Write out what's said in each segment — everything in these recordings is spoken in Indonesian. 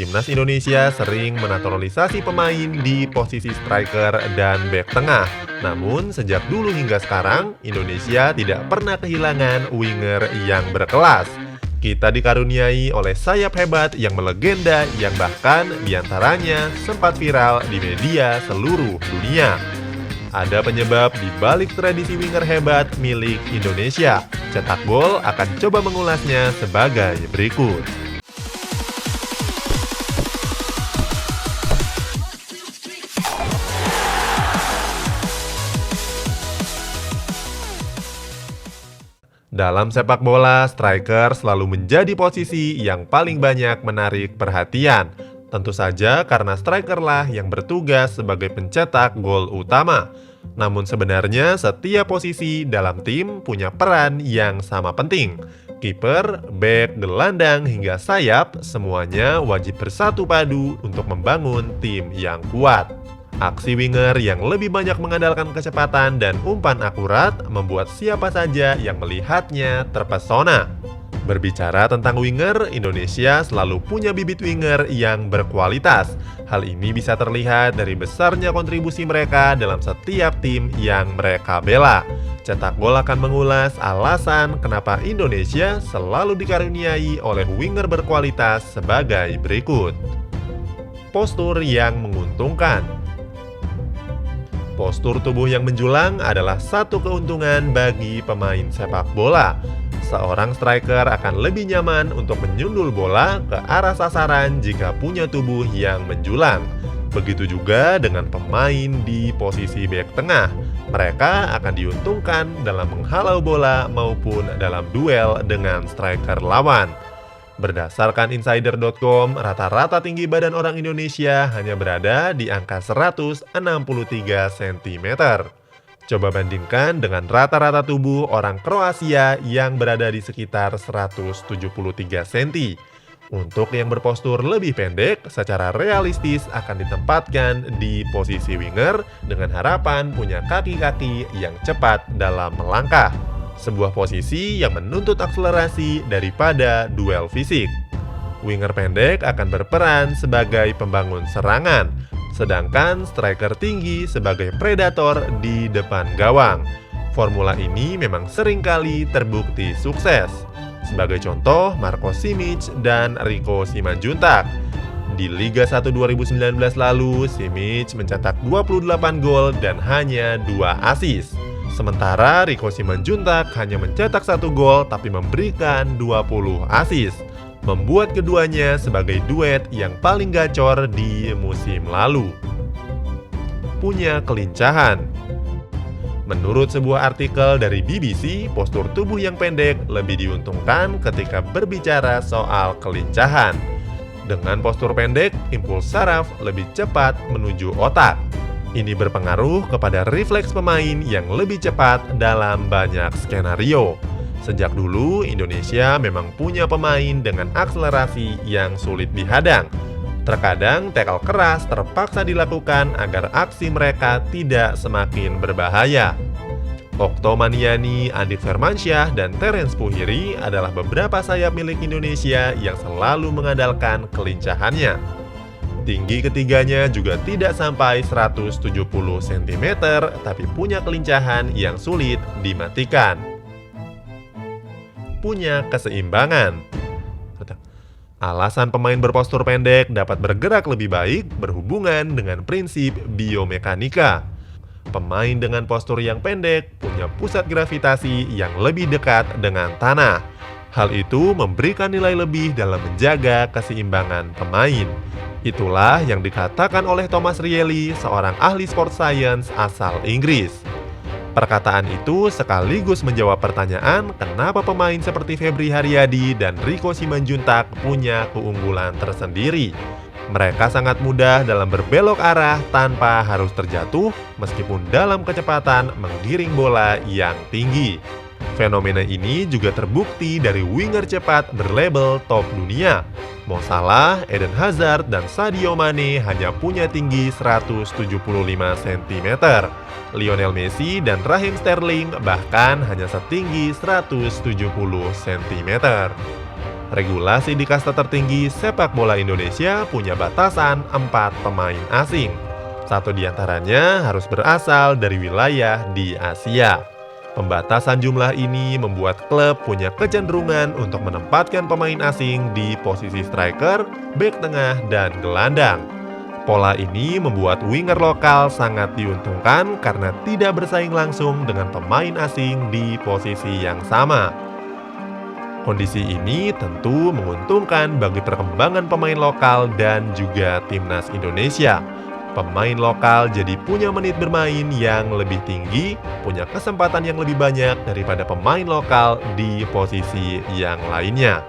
Timnas Indonesia sering menaturalisasi pemain di posisi striker dan bek tengah. Namun, sejak dulu hingga sekarang, Indonesia tidak pernah kehilangan winger yang berkelas. Kita dikaruniai oleh sayap hebat yang melegenda yang bahkan diantaranya sempat viral di media seluruh dunia. Ada penyebab di balik tradisi winger hebat milik Indonesia. Cetak Gol akan coba mengulasnya sebagai berikut. Dalam sepak bola, striker selalu menjadi posisi yang paling banyak menarik perhatian. Tentu saja karena strikerlah yang bertugas sebagai pencetak gol utama. Namun sebenarnya setiap posisi dalam tim punya peran yang sama penting. Kiper, bek, gelandang, hingga sayap, semuanya wajib bersatu padu untuk membangun tim yang kuat. Aksi winger yang lebih banyak mengandalkan kecepatan dan umpan akurat membuat siapa saja yang melihatnya terpesona. Berbicara tentang winger, Indonesia selalu punya bibit winger yang berkualitas. Hal ini bisa terlihat dari besarnya kontribusi mereka dalam setiap tim yang mereka bela. Cetak Gol akan mengulas alasan kenapa Indonesia selalu dikaruniai oleh winger berkualitas sebagai berikut. Postur yang menguntungkan. Postur tubuh yang menjulang adalah satu keuntungan bagi pemain sepak bola. Seorang striker akan lebih nyaman untuk menyundul bola ke arah sasaran jika punya tubuh yang menjulang. Begitu juga dengan pemain di posisi bek tengah. Mereka akan diuntungkan dalam menghalau bola maupun dalam duel dengan striker lawan. Berdasarkan insider.com, rata-rata tinggi badan orang Indonesia hanya berada di angka 163 cm. Coba bandingkan dengan rata-rata tubuh orang Kroasia yang berada di sekitar 173 cm. Untuk yang berpostur lebih pendek, secara realistis akan ditempatkan di posisi winger dengan harapan punya kaki-kaki yang cepat dalam melangkah. Sebuah posisi yang menuntut akselerasi daripada duel fisik. Winger pendek akan berperan sebagai pembangun serangan, sedangkan striker tinggi sebagai predator di depan gawang. Formula ini memang seringkali terbukti sukses. Sebagai contoh, Marco Simic dan Rico Simanjuntak. Di Liga 1 2019 lalu, Simic mencetak 28 gol dan hanya 2 assist. Sementara Rico Simanjuntak hanya mencetak 1 gol tapi memberikan 20 assist, membuat keduanya sebagai duet yang paling gacor di musim lalu. Punya kelincahan. Menurut sebuah artikel dari BBC, postur tubuh yang pendek lebih diuntungkan ketika berbicara soal kelincahan. Dengan postur pendek, impuls saraf lebih cepat menuju otak. Ini berpengaruh kepada refleks pemain yang lebih cepat dalam banyak skenario. Sejak dulu, Indonesia memang punya pemain dengan akselerasi yang sulit dihadang. Terkadang, tackle keras terpaksa dilakukan agar aksi mereka tidak semakin berbahaya. Okto Maniani, Andik Firmansyah, dan Terence Puhiri adalah beberapa sayap milik Indonesia yang selalu mengandalkan kelincahannya. Tinggi ketiganya juga tidak sampai 170 cm, tapi punya kelincahan yang sulit dimatikan. Punya keseimbangan. Alasan pemain berpostur pendek dapat bergerak lebih baik berhubungan dengan prinsip biomekanika. Pemain dengan postur yang pendek punya pusat gravitasi yang lebih dekat dengan tanah. Hal itu memberikan nilai lebih dalam menjaga keseimbangan pemain. Itulah yang dikatakan oleh Thomas Rielly, seorang ahli sport science asal Inggris. Perkataan itu sekaligus menjawab pertanyaan kenapa pemain seperti Febri Haryadi dan Rico Simanjuntak punya keunggulan tersendiri. Mereka sangat mudah dalam berbelok arah tanpa harus terjatuh, meskipun dalam kecepatan menggiring bola yang tinggi. Fenomena ini juga terbukti dari winger cepat berlabel top dunia. Mo Salah, Eden Hazard, dan Sadio Mane hanya punya tinggi 175 cm. Lionel Messi dan Raheem Sterling bahkan hanya setinggi 170 cm. Regulasi di kasta tertinggi sepak bola Indonesia punya batasan 4 pemain asing. Satu di antaranya harus berasal dari wilayah di Asia. Pembatasan jumlah ini membuat klub punya kecenderungan untuk menempatkan pemain asing di posisi striker, bek tengah, dan gelandang. Pola ini membuat winger lokal sangat diuntungkan karena tidak bersaing langsung dengan pemain asing di posisi yang sama. Kondisi ini tentu menguntungkan bagi perkembangan pemain lokal dan juga timnas Indonesia. Pemain lokal jadi punya menit bermain yang lebih tinggi, punya kesempatan yang lebih banyak daripada pemain lokal di posisi yang lainnya.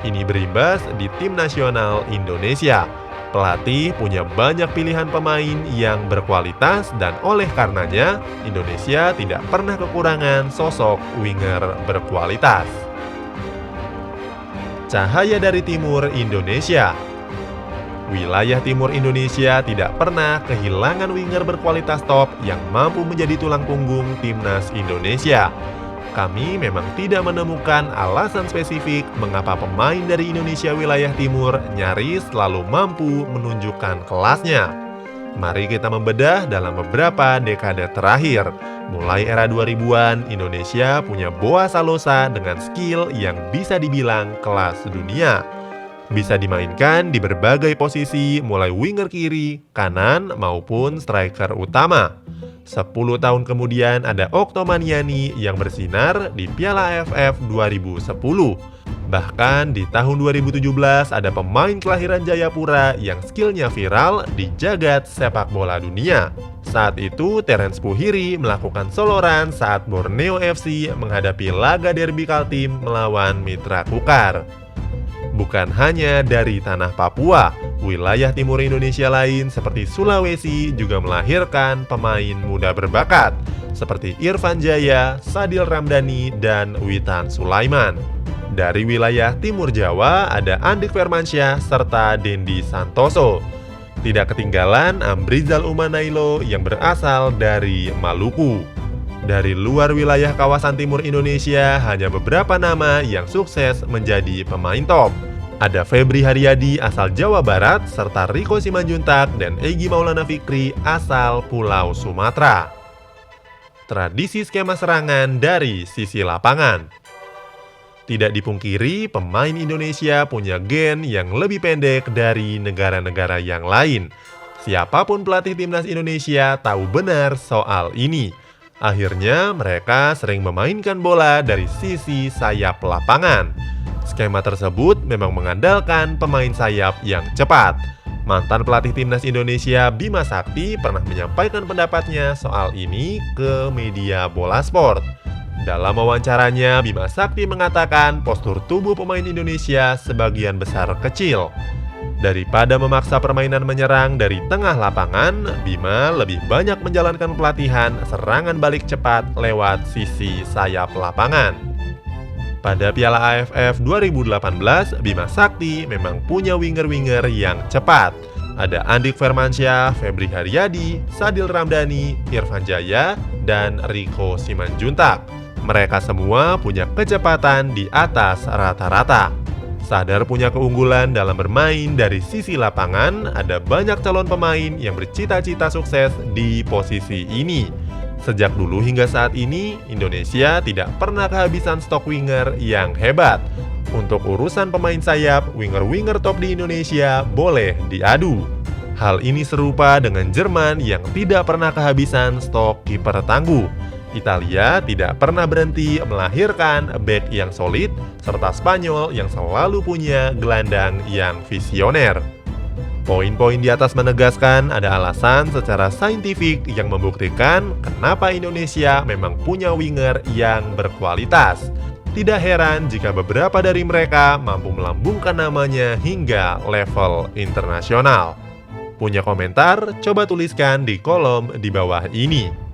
Ini berimbas di tim nasional Indonesia. Pelatih punya banyak pilihan pemain yang berkualitas dan oleh karenanya Indonesia tidak pernah kekurangan sosok winger berkualitas. Cahaya dari timur Indonesia. Wilayah timur Indonesia tidak pernah kehilangan winger berkualitas top yang mampu menjadi tulang punggung timnas Indonesia. Kami memang tidak menemukan alasan spesifik mengapa pemain dari Indonesia wilayah timur nyaris selalu mampu menunjukkan kelasnya. Mari kita membedah dalam beberapa dekade terakhir. Mulai era 2000-an, Indonesia punya Boa Salosa dengan skill yang bisa dibilang kelas dunia. Bisa dimainkan di berbagai posisi mulai winger kiri, kanan, maupun striker utama. 10 tahun kemudian ada Oktomaniani yang bersinar di Piala AFF 2010. Bahkan di tahun 2017 ada pemain kelahiran Jayapura yang skillnya viral di jagat sepak bola dunia. Saat itu Terence Puhiri melakukan soloran saat Borneo FC menghadapi laga derby Kaltim melawan Mitra Kukar. Bukan hanya dari tanah Papua, wilayah timur Indonesia lain seperti Sulawesi juga melahirkan pemain muda berbakat seperti Irfan Jaya, Sadil Ramdhani, dan Witan Sulaiman. Dari wilayah timur Jawa ada Andik Firmansyah serta Dendi Santoso. Tidak ketinggalan Amrizal Umanailo yang berasal dari Maluku. Dari luar wilayah kawasan timur Indonesia, hanya beberapa nama yang sukses menjadi pemain top. Ada Febri Haryadi asal Jawa Barat, serta Riko Simanjuntak dan Egy Maulana Fikri asal Pulau Sumatera. Tradisi skema serangan dari sisi lapangan. Tidak dipungkiri, pemain Indonesia punya gen yang lebih pendek dari negara-negara yang lain. Siapapun pelatih timnas Indonesia tahu benar soal ini. Akhirnya mereka sering memainkan bola dari sisi sayap lapangan. Skema tersebut memang mengandalkan pemain sayap yang cepat. Mantan pelatih timnas Indonesia Bima Sakti pernah menyampaikan pendapatnya soal ini ke media Bola Sport. Dalam wawancaranya, Bima Sakti mengatakan postur tubuh pemain Indonesia sebagian besar kecil. Daripada memaksa permainan menyerang dari tengah lapangan, Bima lebih banyak menjalankan pelatihan serangan balik cepat lewat sisi sayap lapangan. Pada Piala AFF 2018, Bima Sakti memang punya winger-winger yang cepat. Ada Andik Firmansyah, Febri Haryadi, Sadil Ramdhani, Irfan Jaya, dan Riko Simanjuntak. Mereka semua punya kecepatan di atas rata-rata. Sadar punya keunggulan dalam bermain dari sisi lapangan, ada banyak calon pemain yang bercita-cita sukses di posisi ini. Sejak dulu hingga saat ini, Indonesia tidak pernah kehabisan stok winger yang hebat. Untuk urusan pemain sayap, winger-winger top di Indonesia boleh diadu. Hal ini serupa dengan Jerman yang tidak pernah kehabisan stok kiper tangguh. Italia tidak pernah berhenti melahirkan bek yang solid, serta Spanyol yang selalu punya gelandang yang visioner. Poin-poin di atas menegaskan ada alasan secara saintifik yang membuktikan kenapa Indonesia memang punya winger yang berkualitas. Tidak heran jika beberapa dari mereka mampu melambungkan namanya hingga level internasional. Punya komentar? Coba tuliskan di kolom di bawah ini.